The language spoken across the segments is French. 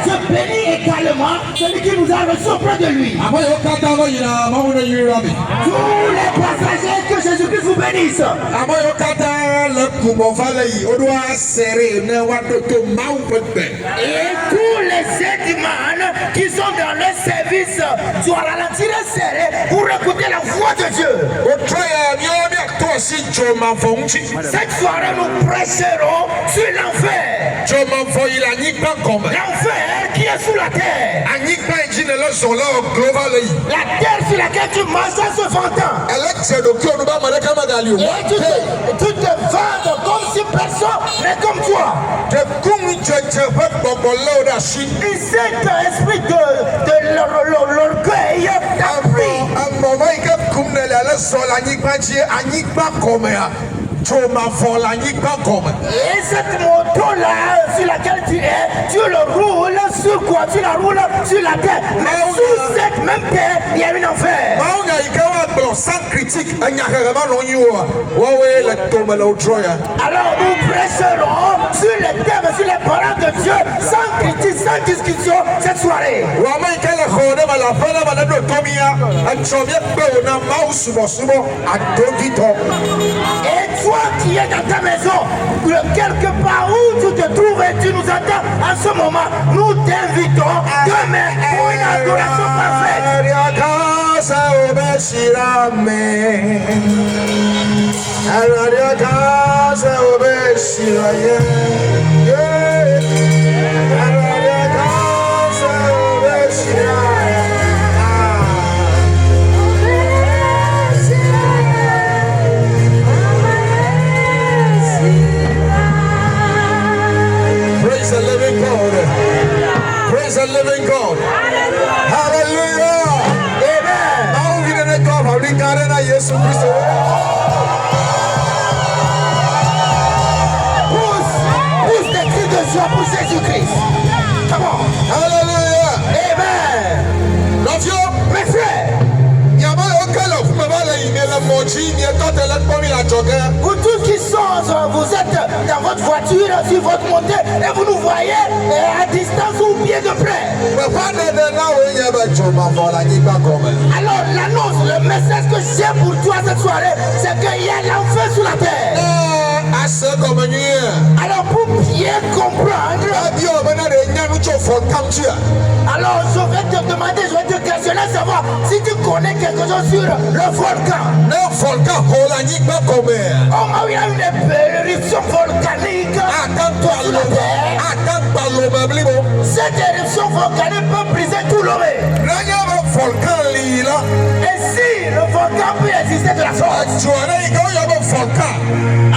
Dieu bénit également celui qui nous a reçus auprès de lui. Tous les passagers, que Jésus-Christ vous bénisse. Et tous les aides-man qui sont dans le service doivent ralentir et serrer pour écouter la voix de Dieu. Cette soirée, nous prêcherons sur l'enfer. L'enfer qui est sous la terre. La terre sur laquelle tu marches se vendant. Et tu te vends comme si personne n'est comme toi. Et cet esprit de l'orgueil t'a pris. Et cette moto-là sur laquelle tu es, tu le roules sur quoi? Tu la roules sur la terre. Mais sous cette même terre, il y a une enfer. Sans critique, alors nous prêcherons sur les thèmes, sur les paroles de Dieu, sans critique, sans discussion cette soirée. Et toi qui es dans ta maison, quelque part où tu te trouves et tu nous attends en ce moment, nous t'invitons demain pour une adoration parfaite. Praise the living God. Praise the living God. Hallelujah. Pousse des cris de joie pour Jésus-Christ. Come on. Hallelujah. Amen. Mes frères, vous tous qui sont, vous êtes dans votre voiture, sur votre montée, et vous nous voyez à distance ou bien de près. Alors l'annonce, le message que j'ai pour toi cette soirée, c'est qu'il y a l'enfer sur la terre. Alors pour bien comprendre, alors je vais te demander, je vais te questionner, savoir si tu connais quelque chose sur le volcan. Oh, il y a une éruption volcanique sur la terre. Cette éruption volcanique peut briser tout l'homme. Et si le volcan peut exister de la sorte,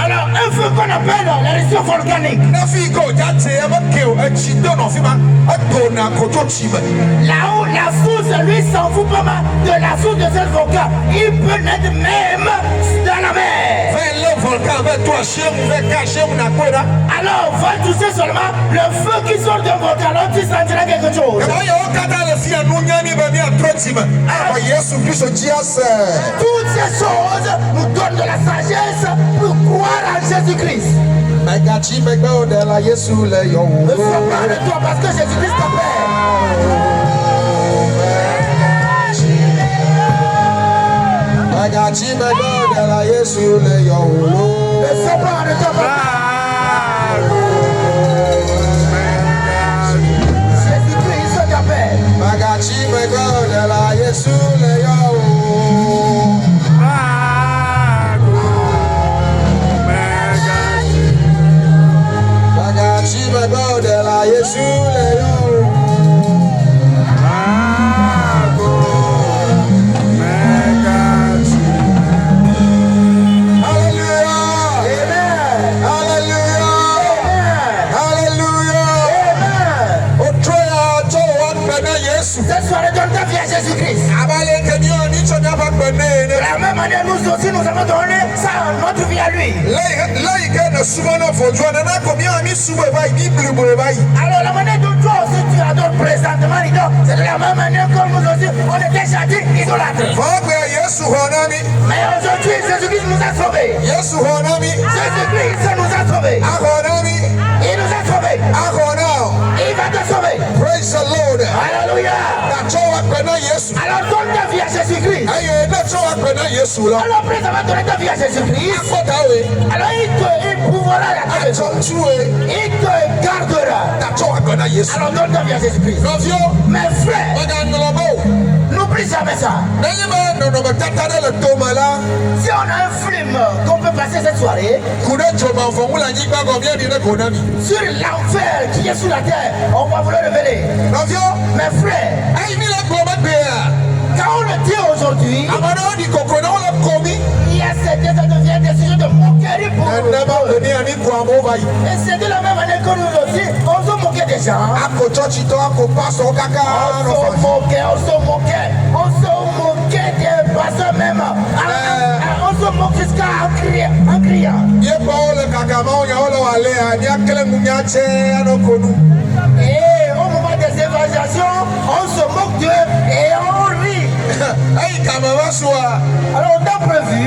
alors un feu qu'on appelle l'éruption volcanique, là où la source, lui, s'en fout pas mal de la source de ce volcan, il peut naître même dans la mer. Alors, va toucher seulement le feu qui sort d'un volcan, alors tu sentiras quelque chose. Toutes ces choses nous donnent de la sagesse pour croire en Jésus-Christ. Ne sois pas de toi parce que Jésus-Christ t'appelle. Ne sois pas de toi parce que Jésus-Christ t'appelle. Cette soirée, donne ta vie à Jésus-Christ. De la même manière, nous aussi, nous avons donné ça, notre vie à lui. Alors, la manière dont toi aussi tu adores présentement, c'est de la même manière que nous aussi, on était châtiés, idolâtres. Mais aujourd'hui, Jésus-Christ nous a sauvés. Jésus-Christ nous a sauvés. Il nous a sauvés. Il va te sauver. Praise the Lord. Alléluia. Alors donne ta vie à Jésus-Christ. Alors après avoir donné ta vie à Jésus-Christ, alors il pourra la maison. Il te gardera. Alors donne ta vie à Jésus-Christ. Mes frères, nous n'oublie jamais ça. Si on a un film qu'on peut passer cette soirée sur l'enfer qui est sur la terre, on va vous le révéler. Mes frères, quand on le dit aujourd'hui, il y a certains, ça devient des sujets de moquerie pour nous. Et c'est de la même manière que nous aussi, on se moquait des gens. On se moquait des pasteurs même. On se moque jusqu'à en criant. Et au moment des évangélisations, on se moque d'eux et on rit. Alors on t'a prévu.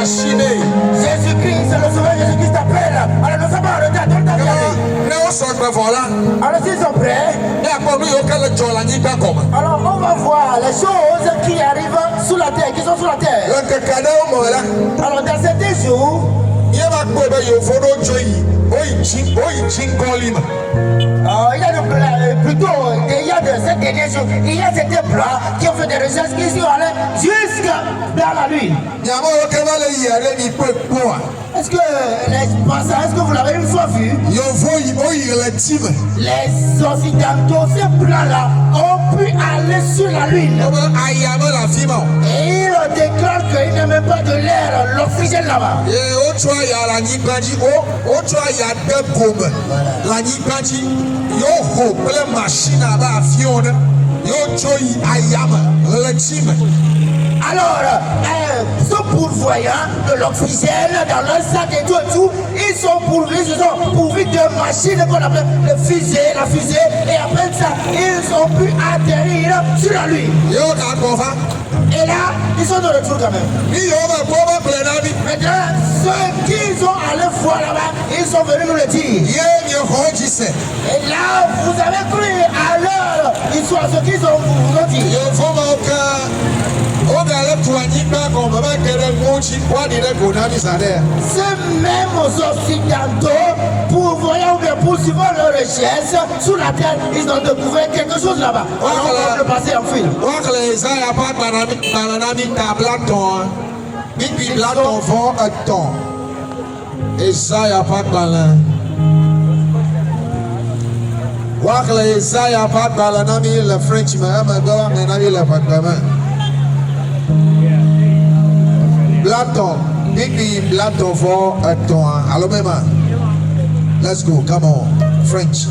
Jésus-Christ, c'est le sauveur Jésus-Christ t'appelle. Alors nous sommes en retard, donc t'as alors s'ils sont prêts, alors on va voir les choses qui arrivent sous la terre, qui sont sous la terre. Alors dans certains jours, il y a de ces derniers jours, il y a certains plats qui ont fait des recherches qui sont allés jusqu'à dans la lune. Est-ce que vous l'avez une fois vu? Les Occidentaux, ces plats-là, ont pu aller sur la lune. Et ils déclarent qu'ils n'aiment pas de l'air, l'oxygène là-bas. Alors, ce pourvoyant de l'oxygène dans leur sac et tout, ils sont pourvus de machines qu'on appelle la fusée, et après ça, ils ont pu atterrir sur la Lune. Et là, ils sont de retour quand même. Maintenant, ceux qu'ils ont allé voir là-bas, ils sont venus nous le dire. Et là, vous avez cru à leur histoire, ce qu'ils ont vous dit. Ces mêmes occidentaux, pour voyant ou bien poursuivant leur recherche sur la terre, ils ont découvert quelque chose là-bas. On va le passer en film. Blaton, Blaton for a ton. Alabama. Let's go, come on. French.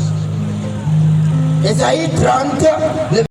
Esaïe 30.